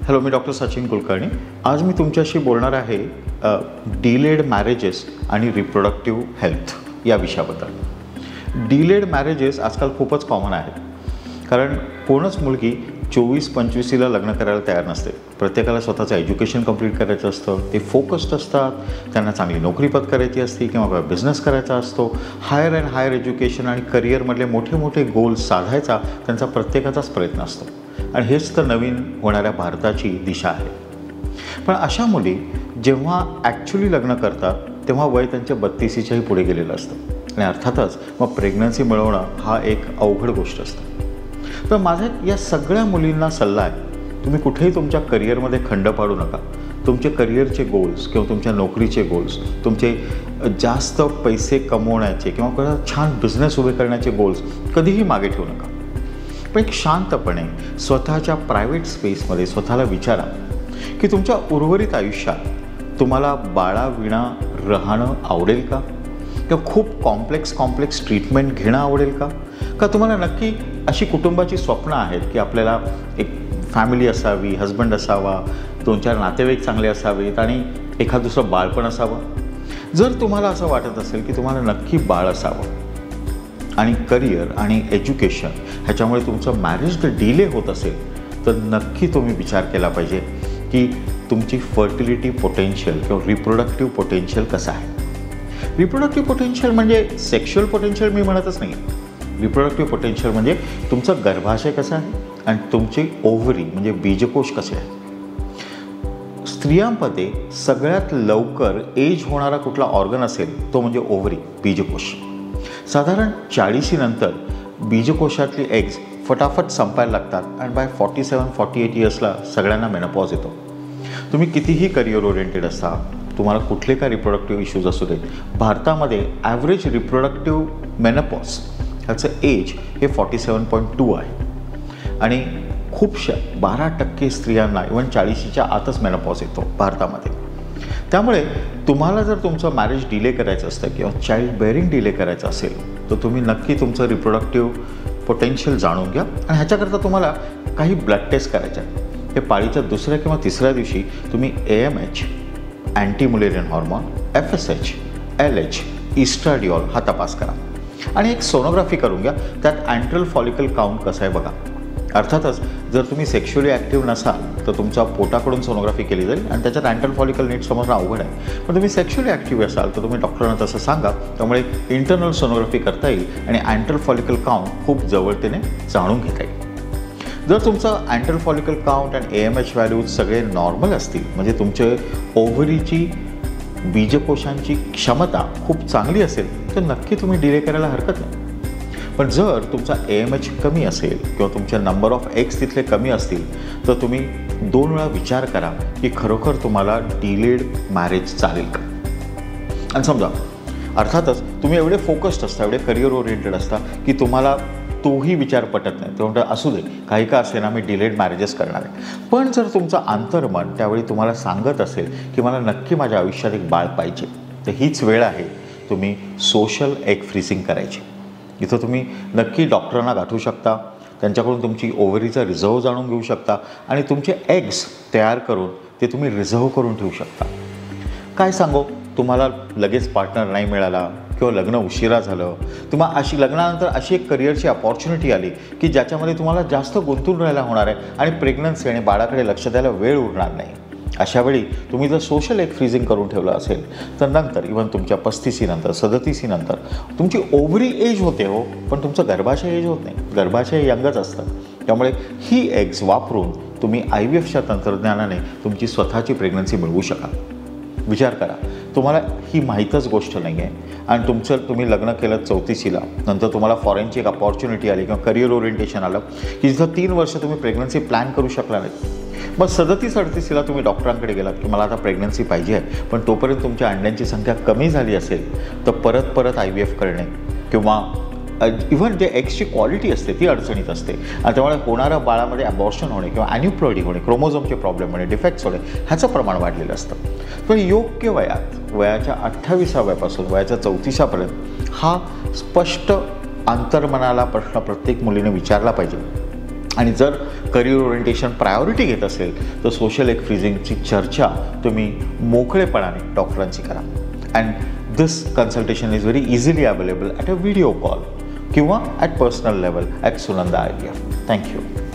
Hello, मी doctor Sachin Kulkarni. आज मी तुमच्याशी बोलणार आहे डिलेड मॅरेजेस आणि रिप्रोडक्टिव्ह हेल्थ या विषयाबद्दल. डिलेड मॅरेजेस आजकाल खूपच कॉमन आहेत, कारण कोणच मुलगी 24-25ला लग्न करायला तयार नसते. प्रत्येकाला स्वतःचं एज्युकेशन कंप्लीट करायचं असतं, ते फोकस्ड असतात, त्यांना चांगली नोकरी पत्करायची असते किंवा बिझनेस करायचा असतो. हायर अँड हायर एज्युकेशन आणि करिअरमधले मोठे मोठे गोल्स साधायचा त्यांचा प्रत्येकाचाच प्रयत्न असतो, आणि हेच तर नवीन होणाऱ्या भारताची दिशा आहे. पण अशा मुली जेव्हा ॲक्च्युली लग्न करतात तेव्हा वय त्यांच्या 32च्याही पुढे गेलेलं असतं, आणि अर्थातच मग प्रेग्नन्सी मिळवणं हा एक अवघड गोष्ट असतं. तर माझा या सगळ्या मुलींना सल्ला आहे, तुम्ही कुठेही तुमच्या करिअरमध्ये खंड पाडू नका. तुमचे करिअरचे गोल्स किंवा तुमच्या नोकरीचे गोल्स, तुमचे जास्त पैसे कमवण्याचे किंवा छान बिझनेस उभे करण्याचे गोल्स कधीही मागे ठेवू नका. पण एक शांतपणे स्वतःच्या प्रायव्हेट स्पेसमध्ये स्वतःला विचारा की तुमच्या उर्वरित आयुष्यात तुम्हाला बाळाविना राहणं आवडेल का? किंवा खूप कॉम्प्लेक्स ट्रीटमेंट घेणं आवडेल का? का तुम्हाला नक्की अशी कुटुंबाची स्वप्न आहेत की आपल्याला एक फॅमिली असावी, हजबंड असावा, 2-4 नातेवाईक चांगले असावेत आणि एखाद दुसरं बाळ पण असावं? जर तुम्हाला असं वाटत असेल की तुम्हाला नक्की बाळ असावं आणि करिअर आणि एज्युकेशन ह्याच्यामुळे तुमचं मॅरेज जर डिले होत असेल, तर नक्की तुम्ही विचार केला पाहिजे की तुमची फर्टिलिटी पोटेन्शियल किंवा रिप्रोडक्टिव्ह पोटेन्शियल कसं आहे. रिप्रोडक्टिव्ह पोटेन्शियल म्हणजे सेक्शुअल पोटेन्शियल मी म्हणतच नाही. रिप्रोडक्टिव्ह पोटेन्शियल म्हणजे तुमचं गर्भाशय कसं आहे आणि तुमची ओव्हरी म्हणजे बीजकोश कसे आहे. स्त्रियांमध्ये सगळ्यात लवकर एज होणारा कुठला ऑर्गन असेल तो म्हणजे ओव्हरी, बीजकोश. साधारण 40 नंतर बीजकोशातली एग्ज फटाफट संपायला लागतात आणि बाय 47-48 इयर्सला सगळ्यांना मेनोपॉज येतो. तुम्ही कितीही करिअर ओरिएंटेड असता, तुम्हाला कुठले काय रिप्रोडक्टिव्ह इश्यूज असू देत, भारतामध्ये ॲव्हरेज रिप्रोडक्टिव्ह मेनोपॉज ह्याचं एज हे 47.2 आहे, आणि खूपशा 12% स्त्रियांना इव्हन 40च्या आतच मेनोपॉज येतो भारतामध्ये. त्यामुळे तुम्हाला जर तुमचं मॅरेज डिले करायचं असतं किंवा चाइल्ड बेअरिंग डिले करायचं असेल, तर तुम्ही नक्की तुमचं रिप्रोडक्टिव्ह पोटेन्शियल जाणून घ्या. आणि ह्याच्याकरता तुम्हाला काही ब्लड टेस्ट करायचे आहेत. हे पाळीच्या 2ऱ्या किंवा 3ऱ्या दिवशी तुम्ही AMH, anti Mullerian hormone, FSH, LH, इस्ट्राडिओल हा तपास करा, आणि एक सोनोग्राफी करून घ्या. त्यात अँट्रल फॉलिकल काउंट कसं आहे बघा. अर्थातच जर तुम्ही सेक्शुअली ॲक्टिव्ह नसाल तर तुमच्या पोटाकडून सोनोग्राफी केली जाईल आणि त्याच्यात अँट्रल फॉलिकल नीट समजणं अवघड आहे. पण तुम्ही सेक्शुअली ॲक्टिव्ह असाल तर तुम्ही डॉक्टरांना तसं सांगा, त्यामुळे इंटरनल सोनोग्राफी करता येईल आणि अँट्रल फॉलिकल काउंट खूप जवळतेने जाणून घेता येईल. जर तुमचं अँट्रल फॉलिकल काउंट आणि AMH व्हॅल्यूज सगळे नॉर्मल असतील, म्हणजे तुमचे ओव्हरीची बीजकोशांची क्षमता खूप चांगली असेल, तर नक्की तुम्ही डिले करायला हरकत नाही. पण जर तुमचा AMH कमी असेल किंवा तुमचे नंबर ऑफ एग्स तिथले कमी असतील, तर तुम्ही 2 वेळा विचार करा की खरोखर तुम्हाला डिलेड मॅरेज चालेल का. आणि समजा अर्थातच तुम्ही एवढे फोकस्ड असता, एवढे करिअर ओरिएंटेड असता की तुम्हाला तोही विचार पटत नाही, तेव्हा असू दे, काही का असे ना मी डिलेड मॅरेजेस करणार आहे. पण जर तुमचं अंतर्मन त्यावेळी तुम्हाला सांगत असेल की मला नक्की माझ्या आयुष्यात एक बाळ पाहिजे, तर हीच वेळ आहे तुम्ही सोशल एग फ्रीजिंग करायची. इथं तुम्ही नक्की डॉक्टरांना गाठू शकता, त्यांच्याकडून तुमची ओव्हरीचा रिझर्व जाणून घेऊ शकता आणि तुमचे एग्स तयार करून ते तुम्ही रिझर्व करून ठेवू शकता. काय सांगू, तुम्हाला लगेच पार्टनर नाही मिळाला किंवा लग्न उशिरा झालं, तुम्हाला लग्नानंतर अशी एक करिअरची अपॉर्च्युनिटी आली की ज्याच्यामध्ये तुम्हाला जास्त गुंतून राहायला होणार आहे आणि प्रेग्नन्सी आणि बाळाकडे लक्ष द्यायला वेळ उरणार नाही. अशावेळी तुम्ही जर सोशल एग फ्रीजिंग करून ठेवलं असेल, तर नंतर इव्हन तुमच्या 35 नंतर 37 नंतर तुमची ओव्हरी एज होते हो, पण तुमचं गर्भाशय एज होत नाही. गर्भाशय यंगच असतं. त्यामुळे ही एग्स वापरून तुम्ही IVFच्या तंत्रज्ञानाने तुमची स्वतःची प्रेग्नन्सी मिळवू शकाल. विचार करा, तुम्हाला ही माहीतच गोष्ट नाही आहे आणि तुम्ही लग्न केलं 34ला, नंतर तुम्हाला फॉरेनची एक अपॉर्च्युनिटी आली किंवा करिअर ओरिएंटेशन आलं की जिथं 3 वर्ष तुम्ही प्रेग्नन्सी प्लॅन करू शकला नाही. मग 37-38ला तुम्ही डॉक्टरांकडे गेलात की मला आता प्रेग्नन्सी पाहिजे आहे, पण तोपर्यंत तुमच्या अंड्यांची संख्या कमी झाली असेल, तर परत IVF करणे किंवा इव्हन जे एग्सची क्वालिटी असते ती अडचणीत असते, आणि त्यामुळे होणाऱ्या बाळामध्ये ॲबॉर्शन होणे किंवा ॲन्युप्लॉइडी होणे, क्रोमोझोमचे प्रॉब्लेम होणे, डिफेक्ट्स होणे ह्याचं प्रमाण वाढलेलं असतं. पण योग्य वयाच्या 28व्यापासून वयाच्या 34पर्यंत हा स्पष्ट अंतर्मनाला प्रश्न प्रत्येक मुलीने विचारला पाहिजे. आणि जर करिअर ओरिएंटेशन प्रायोरिटी घेत असेल तर सोशल एग फ्रीजिंगची चर्चा तुम्ही मोकळेपणाने डॉक्टरांची करा. And this consultation is very easily available at a video call किंवा at personal level at Sunanda IVF. Thank you.